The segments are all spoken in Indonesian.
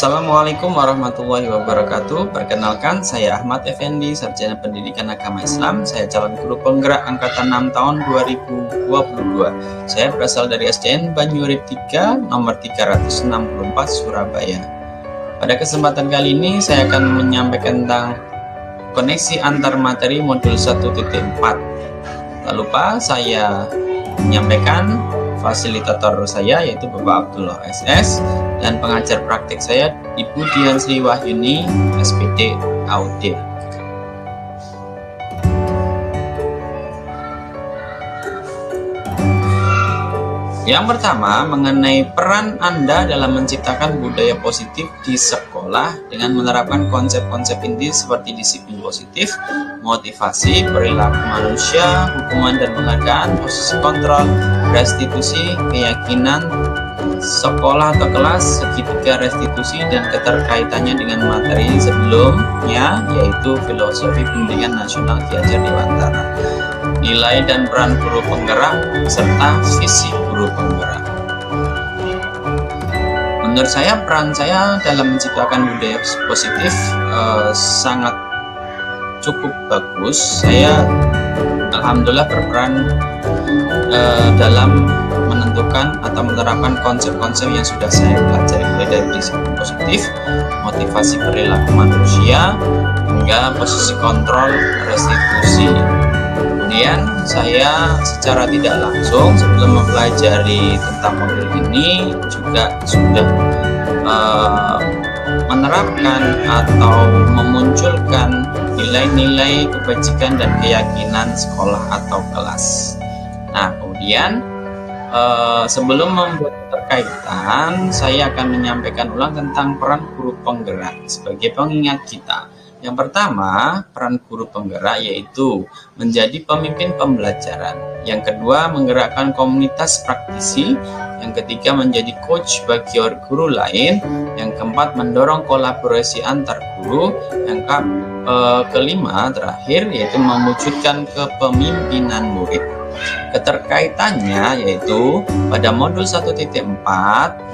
Assalamualaikum warahmatullahi wabarakatuh. Perkenalkan, saya Ahmad Effendi, Sarjana Pendidikan Agama Islam. Saya calon guru penggerak angkatan 6 tahun 2022. Saya berasal dari SDN Banyurip 3, nomor 364 Surabaya. Pada kesempatan kali ini saya akan menyampaikan tentang koneksi antar materi modul 1.4. Tak lupa saya menyampaikan fasilitator saya yaitu Bapak Abdullah SS dan pengajar praktik saya Ibu Dian Sri Wahyuni SPD AUD. Yang pertama, mengenai peran Anda dalam menciptakan budaya positif di sekolah dengan menerapkan konsep-konsep inti seperti disiplin positif, motivasi, perilaku manusia, hukuman dan penghargaan, posisi kontrol, restitusi, keyakinan, sekolah atau kelas, segitiga restitusi, dan keterkaitannya dengan materi sebelumnya yaitu filosofi pendidikan nasional Ki Hajar Dewantara, nilai dan peran guru penggerak, serta visi guru penggerak. Menurut saya, peran saya dalam menciptakan budaya positif sangat cukup bagus. Saya alhamdulillah berperan dalam menentukan atau menerapkan konsep-konsep yang sudah saya pelajari, mulai dari disiplin positif, motivasi perilaku manusia, hingga posisi kontrol, restitusi. Kemudian saya secara tidak langsung sebelum mempelajari tentang modul ini juga sudah menerapkan atau memunculkan nilai-nilai kebajikan dan keyakinan sekolah atau kelas. Nah, kemudian sebelum membuat keterkaitan, saya akan menyampaikan ulang tentang peran guru penggerak sebagai pengingat kita. Yang pertama, peran guru penggerak yaitu menjadi pemimpin pembelajaran. Yang kedua, menggerakkan komunitas praktisi. Yang ketiga, menjadi coach bagi guru lain. Yang keempat, mendorong kolaborasi antar guru. Yang kelima, terakhir, yaitu mewujudkan kepemimpinan murid. Keterkaitannya yaitu pada modul 1.4,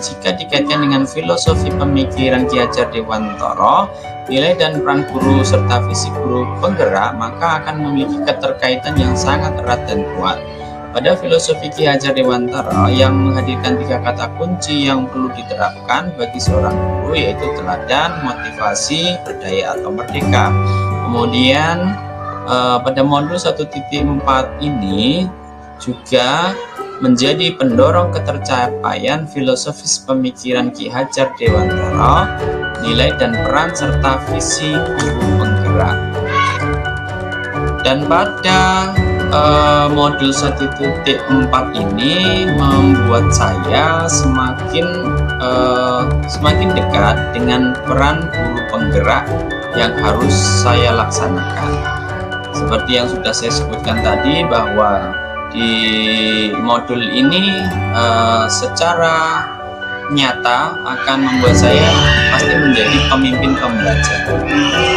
jika dikaitkan dengan filosofi pemikiran Ki Hajar Dewantara, nilai dan peran guru serta visi guru penggerak, maka akan memiliki keterkaitan yang sangat erat dan kuat. Pada filosofi Ki Hajar Dewantara yang menghadirkan 3 kata kunci yang perlu diterapkan bagi seorang guru, yaitu teladan, motivasi, berdaya atau merdeka. Kemudian pada modul 1.4 ini juga menjadi pendorong ketercapaian filosofis pemikiran Ki Hajar Dewantara, nilai dan peran serta visi guru penggerak. Dan pada modul 1.4 ini membuat saya semakin dekat dengan peran guru penggerak yang harus saya laksanakan. Seperti yang sudah saya sebutkan tadi, bahwa di modul ini secara nyata akan membuat saya pasti menjadi pemimpin pembelajar.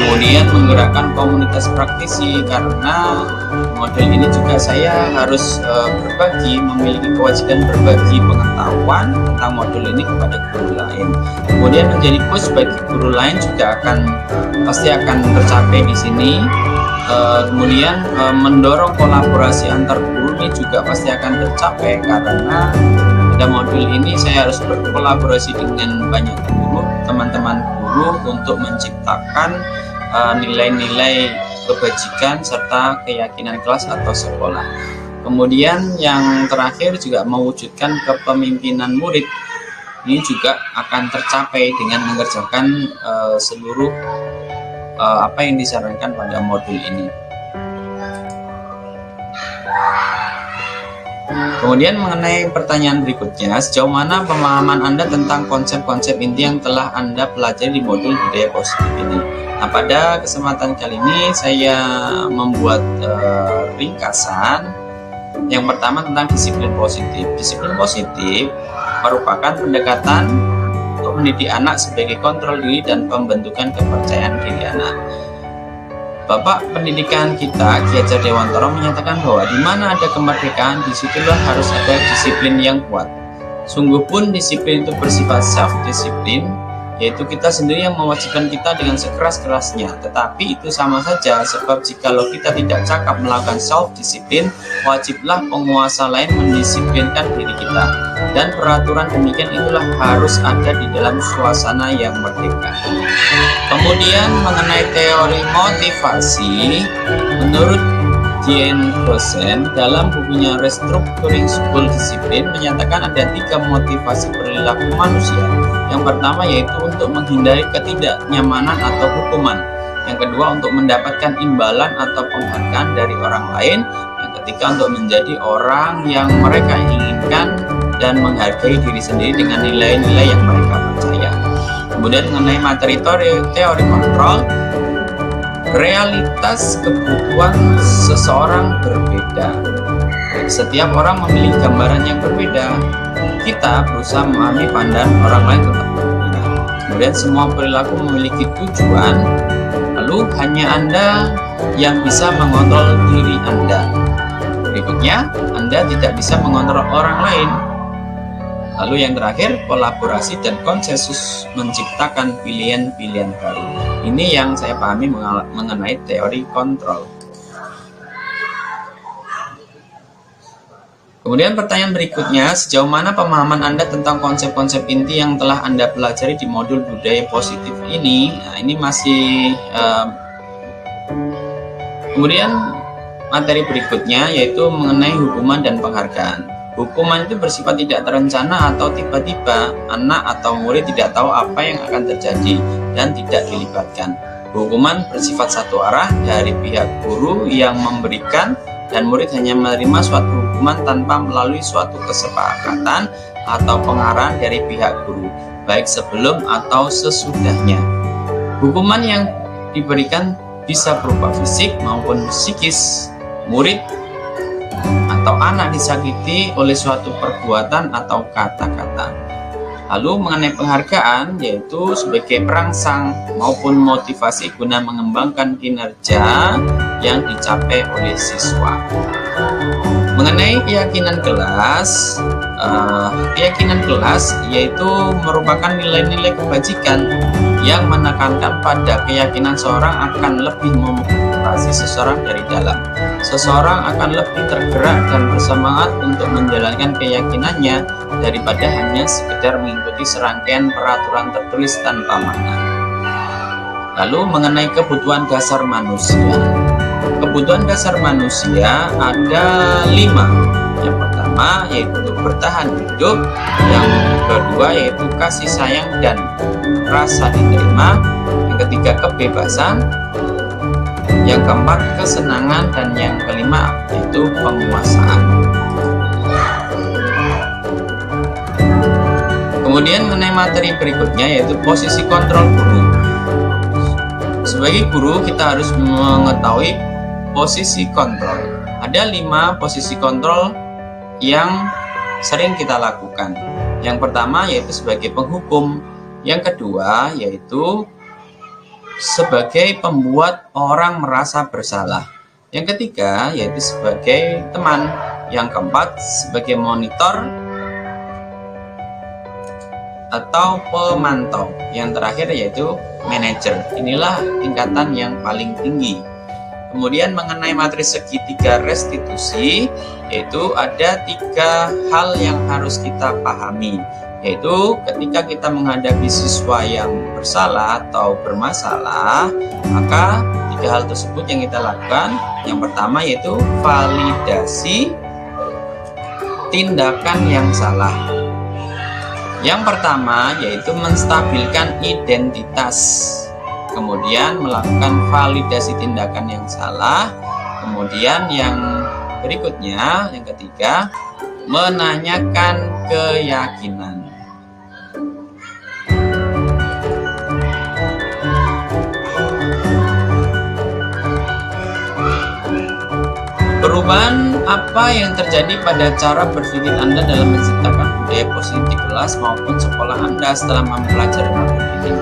Kemudian menggerakkan komunitas praktisi, karena modul ini juga saya harus memiliki kewajiban berbagi pengetahuan tentang modul ini kepada guru lain. Kemudian menjadi coach bagi guru lain juga pasti akan tercapai di sini. Kemudian mendorong kolaborasi antar guru ini juga pasti akan tercapai, karena pada modul ini saya harus berkolaborasi dengan banyak guru, teman-teman guru, untuk menciptakan nilai-nilai kebajikan serta keyakinan kelas atau sekolah. Kemudian yang terakhir juga mewujudkan kepemimpinan murid. Ini juga akan tercapai dengan mengerjakan seluruh apa yang disarankan pada modul ini. Kemudian mengenai pertanyaan berikutnya, sejauh mana pemahaman Anda tentang konsep-konsep inti yang telah Anda pelajari di modul budaya positif ini? Nah, pada kesempatan kali ini saya membuat ringkasan. Yang pertama tentang disiplin positif. Disiplin positif merupakan pendekatan untuk mendidik anak sebagai kontrol diri dan pembentukan kepercayaan diri anak. Bapak pendidikan kita, Ki Hajar Dewantara, menyatakan bahwa di mana ada kemerdekaan, disitulah harus ada disiplin yang kuat. Sungguh pun disiplin itu bersifat self-disiplin, yaitu kita sendiri yang mewajibkan kita dengan sekeras-kerasnya. Tetapi itu sama saja, sebab jikalau kita tidak cakap melakukan self-disiplin, wajiblah penguasa lain mendisiplinkan diri kita. Dan peraturan demikian itulah harus ada di dalam suasana yang merdeka. Kemudian mengenai teori motivasi, menurut Jean Gosen dalam bukunya Restructuring School Discipline menyatakan ada 3 motivasi perilaku manusia. Yang pertama yaitu untuk menghindari ketidaknyamanan atau hukuman. Yang kedua untuk mendapatkan imbalan atau penghargaan dari orang lain. Yang ketiga untuk menjadi orang yang mereka inginkan dan menghargai diri sendiri dengan nilai-nilai yang mereka percaya. Kemudian mengenai materi teori kontrol, realitas kebutuhan seseorang berbeda. Setiap orang memiliki gambaran yang berbeda. Kita berusaha memahami pandangan orang lain tentang berbeda. Kemudian semua perilaku memiliki tujuan. Lalu hanya Anda yang bisa mengontrol diri Anda. Berikutnya, Anda tidak bisa mengontrol orang lain. Lalu yang terakhir, kolaborasi dan konsensus menciptakan pilihan-pilihan baru. Ini yang saya pahami mengenai teori kontrol. Kemudian pertanyaan berikutnya, sejauh mana pemahaman Anda tentang konsep-konsep inti yang telah Anda pelajari di modul budaya positif ini? Nah, ini masih kemudian materi berikutnya yaitu mengenai hukuman dan penghargaan. Hukuman itu bersifat tidak terencana atau tiba-tiba. Anak atau murid tidak tahu apa yang akan terjadi dan tidak dilibatkan. Hukuman bersifat satu arah dari pihak guru yang memberikan, dan murid hanya menerima suatu hukuman tanpa melalui suatu kesepakatan atau pengarahan dari pihak guru, baik sebelum atau sesudahnya. Hukuman yang diberikan bisa berupa fisik maupun psikis. Murid atau anak disakiti oleh suatu perbuatan atau kata-kata. Lalu mengenai penghargaan, yaitu sebagai perangsang maupun motivasi guna mengembangkan kinerja yang dicapai oleh siswa. Mengenai keyakinan kelas yaitu merupakan nilai-nilai kebajikan yang menekankan pada keyakinan seorang akan lebih memotivasi seseorang dari dalam. Seseorang akan lebih tergerak dan bersemangat untuk menjalankan keyakinannya daripada hanya sekedar mengikuti serangkaian peraturan tertulis tanpa makna. Lalu mengenai kebutuhan dasar manusia. Kebutuhan dasar manusia ada 5. Yang pertama yaitu bertahan hidup, yang kedua yaitu kasih sayang dan rasa diterima, yang ketiga kebebasan, yang keempat kesenangan, dan yang kelima yaitu penguasaan. Kemudian mengenai materi berikutnya yaitu posisi kontrol guru. Sebagai guru kita harus mengetahui posisi kontrol. Ada 5 posisi kontrol yang sering kita lakukan. Yang pertama yaitu sebagai penghukum. Yang kedua yaitu sebagai pembuat orang merasa bersalah. Yang ketiga yaitu sebagai teman. Yang keempat sebagai monitor atau pemantau. Yang terakhir yaitu manajer. Inilah tingkatan yang paling tinggi. Kemudian mengenai materi segitiga restitusi, yaitu ada 3 hal yang harus kita pahami, yaitu ketika kita menghadapi siswa yang bersalah atau bermasalah, maka 3 hal tersebut yang kita lakukan. Yang pertama yaitu validasi tindakan yang salah. Yang pertama yaitu menstabilkan identitas, kemudian melakukan validasi tindakan yang salah, kemudian yang berikutnya, yang ketiga, menanyakan keyakinan. Perubahan apa yang terjadi pada cara berpikir Anda dalam menciptakan budaya positif di kelas maupun sekolah Anda setelah mempelajari modul ini?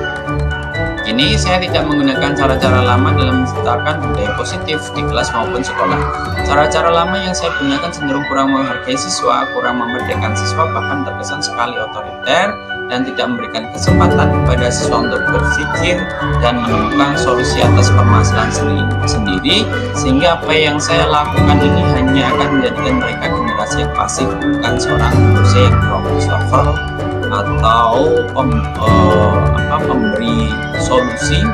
Kini saya tidak menggunakan cara-cara lama dalam menciptakan budaya positif di kelas maupun sekolah. Cara-cara lama yang saya gunakan cenderung kurang menghargai siswa, kurang memerdekakan siswa, bahkan terkesan sekali otoriter, dan tidak memberikan kesempatan kepada siswa untuk berpikir dan menemukan solusi atas permasalahan sendiri, sehingga apa yang saya lakukan ini hanya akan menjadikan mereka generasi yang pasif, bukan seorang manusia yang problem solver atau pemberi solusi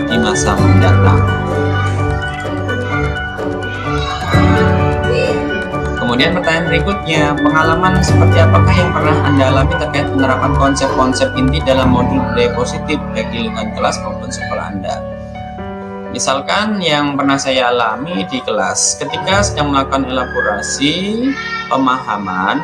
di masa mendatang. Kemudian pertanyaan berikutnya, pengalaman seperti apakah yang pernah Anda alami terkait penerapan konsep-konsep inti dalam modul budaya positif baik di lingkungan kelas maupun sekolah Anda? Misalkan yang pernah saya alami di kelas, ketika sedang melakukan elaborasi pemahaman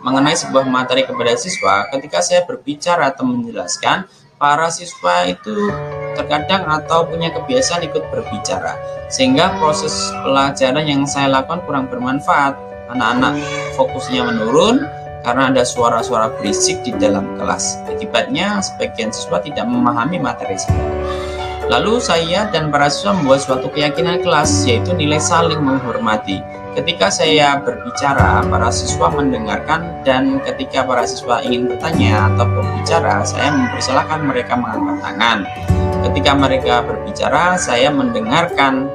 mengenai sebuah materi kepada siswa, ketika saya berbicara atau menjelaskan, para siswa itu terkadang atau punya kebiasaan ikut berbicara, sehingga proses pelajaran yang saya lakukan kurang bermanfaat. Anak-anak fokusnya menurun karena ada suara-suara berisik di dalam kelas. Akibatnya sebagian siswa tidak memahami materi saya. Lalu saya dan para siswa membuat suatu keyakinan kelas, yaitu nilai saling menghormati. Ketika saya berbicara, para siswa mendengarkan, dan ketika para siswa ingin bertanya atau berbicara, saya mempersilahkan mereka mengangkat tangan. Ketika mereka berbicara, saya mendengarkan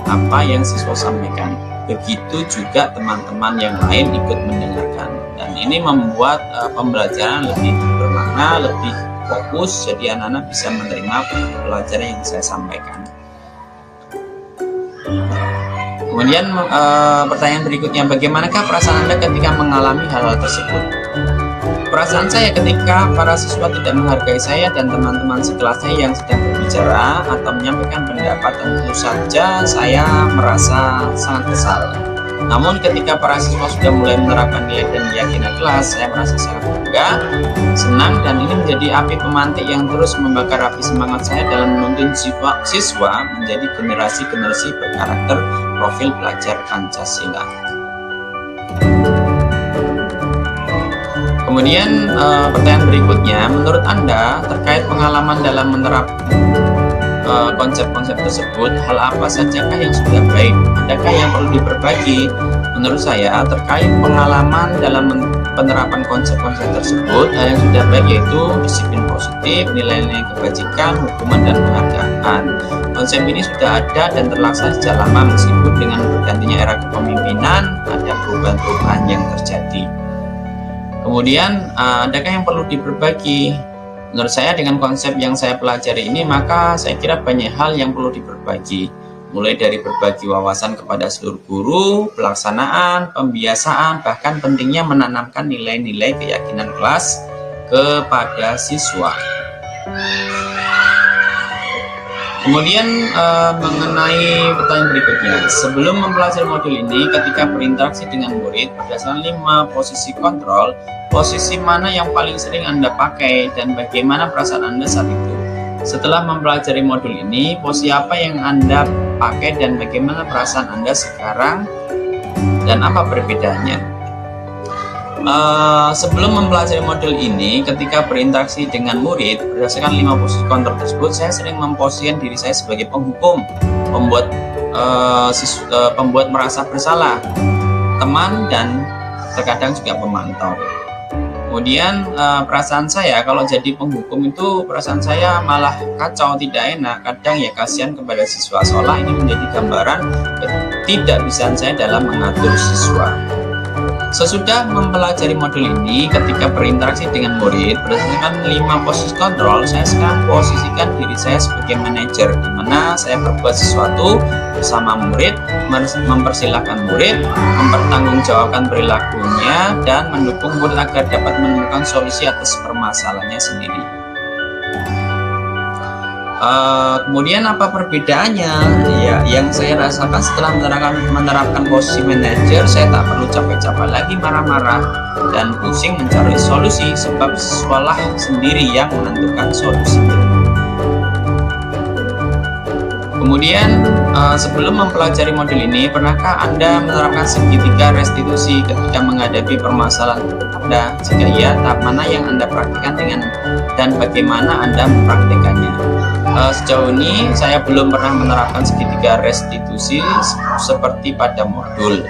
apa yang siswa sampaikan. Begitu juga teman-teman yang lain ikut mendengarkan. Dan ini membuat pembelajaran lebih bermakna, lebih fokus, jadi anak-anak bisa menerima pelajaran yang saya sampaikan. Kemudian pertanyaan berikutnya, bagaimanakah perasaan Anda ketika mengalami hal-hal tersebut? Perasaan saya ketika para siswa tidak menghargai saya dan teman-teman sekelas saya yang sedang berbicara atau menyampaikan pendapat, tentu saja saya merasa sangat kesal. Namun ketika para siswa sudah mulai menerapkan nilai dan keyakinan kelas, saya merasa sangat bangga, senang, dan ini menjadi api pemantik yang terus membakar api semangat saya dalam menuntun siswa menjadi generasi-generasi berkarakter profil pelajar Pancasila. Kemudian pertanyaan berikutnya, menurut Anda terkait pengalaman dalam menerapkan konsep-konsep tersebut, hal apa sajakah yang sudah baik? Adakah yang perlu diperbagi? Menurut saya terkait pengalaman dalam penerapan konsep-konsep tersebut, hal yang sudah baik yaitu disiplin positif, nilai-nilai kebajikan, hukuman, dan penghargaan. Konsep ini sudah ada dan terlaksana sejak lama, meskipun dengan bergantinya era kepemimpinan ada perubahan-perubahan yang terjadi. Kemudian adakah yang perlu diperbagi? Menurut saya dengan konsep yang saya pelajari ini, maka saya kira banyak hal yang perlu diperbagi, mulai dari berbagi wawasan kepada seluruh guru, pelaksanaan, pembiasaan, bahkan pentingnya menanamkan nilai-nilai keyakinan kelas kepada siswa. Kemudian mengenai pertanyaan berikutnya, sebelum mempelajari modul ini, ketika berinteraksi dengan murid berdasarkan 5 posisi kontrol, posisi mana yang paling sering Anda pakai dan bagaimana perasaan Anda saat itu? Setelah mempelajari modul ini, posisi apa yang Anda pakai dan bagaimana perasaan Anda sekarang dan apa perbedaannya? Sebelum mempelajari modul ini, ketika berinteraksi dengan murid berdasarkan 5 posisi kontrol tersebut, saya sering memposisikan diri saya sebagai penghukum, pembuat merasa bersalah, teman, dan terkadang juga pemantau. Kemudian perasaan saya kalau jadi penghukum itu, perasaan saya malah kacau, tidak enak, kadang ya kasihan kepada siswa, seolah ini menjadi gambaran ketidakbisaan saya dalam mengatur siswa. Sesudah mempelajari modul ini, ketika berinteraksi dengan murid berdasarkan 5 posisi kontrol, saya sekarang posisikan diri saya sebagai manajer, di mana saya berbuat sesuatu bersama murid, mempersilahkan murid, mempertanggungjawabkan perilakunya, dan mendukung murid agar dapat menemukan solusi atas permasalahannya sendiri. Kemudian apa perbedaannya? Ya, yang saya rasakan setelah menerapkan posisi manajer, saya tak perlu capek-capek lagi marah-marah dan pusing mencari solusi, sebab siswalah sendiri yang menentukan solusinya. Kemudian sebelum mempelajari modul ini, pernahkah Anda menerapkan segitiga restitusi ketika menghadapi permasalahan Anda? Jika iya, tahap mana yang Anda praktikkan dan bagaimana Anda mempraktikannya? Sejauh ini saya belum pernah menerapkan segitiga restitusi seperti pada modul.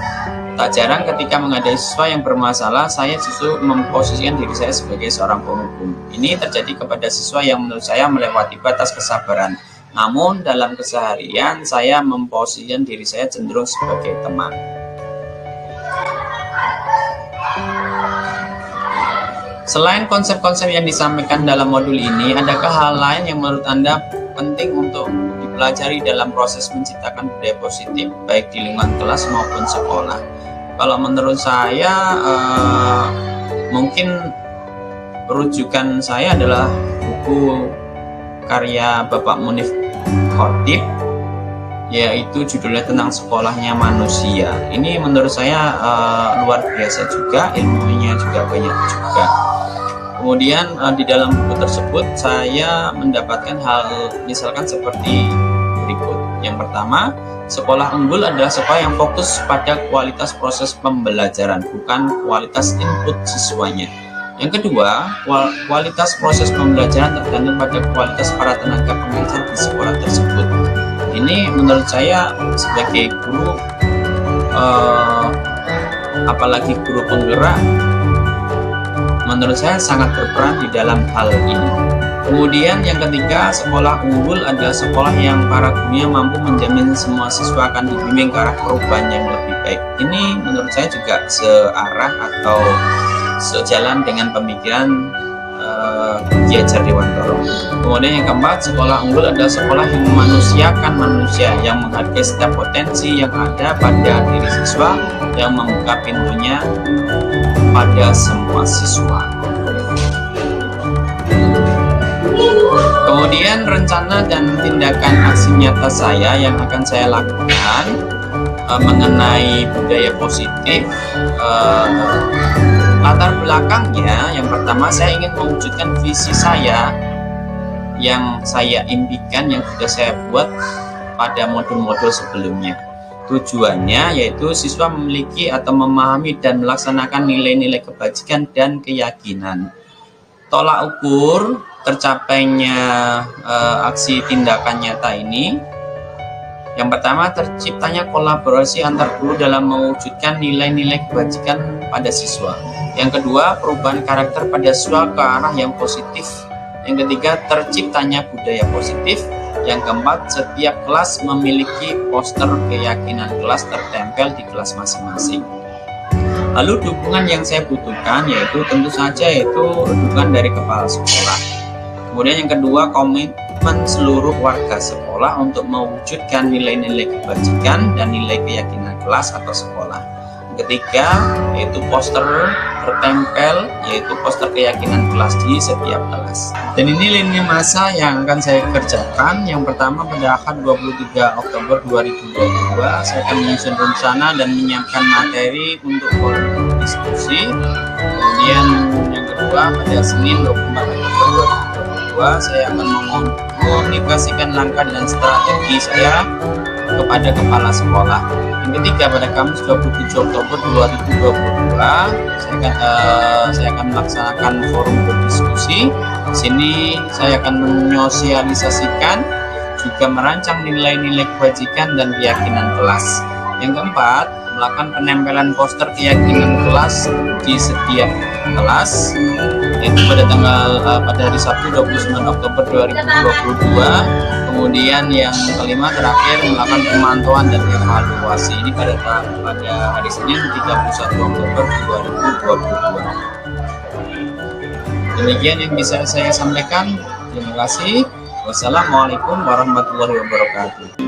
Tak jarang ketika menghadapi siswa yang bermasalah, saya justru memposisikan diri saya sebagai seorang penghukum. Ini terjadi kepada siswa yang menurut saya melewati batas kesabaran. Namun dalam keseharian, saya memposisikan diri saya cenderung sebagai teman. Selain konsep-konsep yang disampaikan dalam modul ini, adakah hal lain yang menurut Anda penting untuk dipelajari dalam proses menciptakan budaya positif, baik di lingkungan kelas maupun sekolah? Kalau menurut saya, mungkin rujukan saya adalah buku karya Bapak Munif Khotib, yaitu judulnya tentang sekolahnya manusia. Ini menurut saya luar biasa juga, ilmunya juga banyak juga. Kemudian di dalam buku tersebut saya mendapatkan hal misalkan seperti berikut. Yang pertama, sekolah unggul adalah sekolah yang fokus pada kualitas proses pembelajaran, bukan kualitas input siswanya. Yang kedua, kualitas proses pembelajaran tergantung pada kualitas para tenaga pengajar di sekolah tersebut. Ini menurut saya sebagai guru, apalagi guru penggerak, menurut saya sangat berperan di dalam hal ini. Kemudian yang ketiga, sekolah unggul adalah sekolah yang para gurunya mampu menjamin semua siswa akan dibimbing ke arah perubahan yang lebih baik. Ini menurut saya juga searah atau sejalan dengan pemikiran Ki Hajar Dewantara. Kemudian yang keempat, sekolah unggul adalah sekolah yang memanusiakan manusia, yang menghargai setiap potensi yang ada pada diri siswa, yang membuka pintunya pada semua siswa. Kemudian rencana dan tindakan aksi nyata saya yang akan saya lakukan mengenai budaya positif. Latar belakangnya, yang pertama saya ingin mewujudkan visi saya yang saya impikan, yang sudah saya buat pada modul-modul sebelumnya. Tujuannya yaitu siswa memiliki atau memahami dan melaksanakan nilai-nilai kebajikan dan keyakinan. Tolak ukur tercapainya aksi tindakan nyata ini, yang pertama, terciptanya kolaborasi antar guru dalam mewujudkan nilai-nilai kebajikan pada siswa. Yang kedua, perubahan karakter pada siswa ke arah yang positif. Yang ketiga, terciptanya budaya positif. Yang keempat, setiap kelas memiliki poster keyakinan kelas tertempel di kelas masing-masing. Lalu dukungan yang saya butuhkan yaitu tentu saja dukungan dari kepala sekolah. Kemudian yang kedua, komitmen seluruh warga sekolah untuk mewujudkan nilai-nilai kebajikan dan nilai keyakinan kelas atau sekolah. Yang ketiga, yaitu poster tertempel, yaitu poster keyakinan kelas di setiap kelas. Dan ini lini masa yang akan saya kerjakan. Yang pertama, pada Ahad 23 Oktober 2022, saya akan menyusun rencana dan menyiapkan materi untuk forum diskusi. Kemudian yang kedua, pada Senin 24 Oktober 2022, saya akan mengomunikasikan langkah dan strategi saya kepada kepala sekolah. Yang ketiga, pada Kamis 27 Oktober 2022, saya akan melaksanakan forum berdiskusi. Di sini saya akan menyosialisasikan, juga merancang nilai-nilai kebajikan dan keyakinan kelas. Yang keempat, melakukan penempelan poster keyakinan kelas di setiap kelas, yaitu pada hari Sabtu 29 Oktober 2022. Kemudian yang kelima, terakhir, melakukan pemantauan dan evaluasi. Ini pada hari Senin 31 Oktober 2022. Demikian yang bisa saya sampaikan. Terima kasih. Wassalamualaikum warahmatullahi wabarakatuh.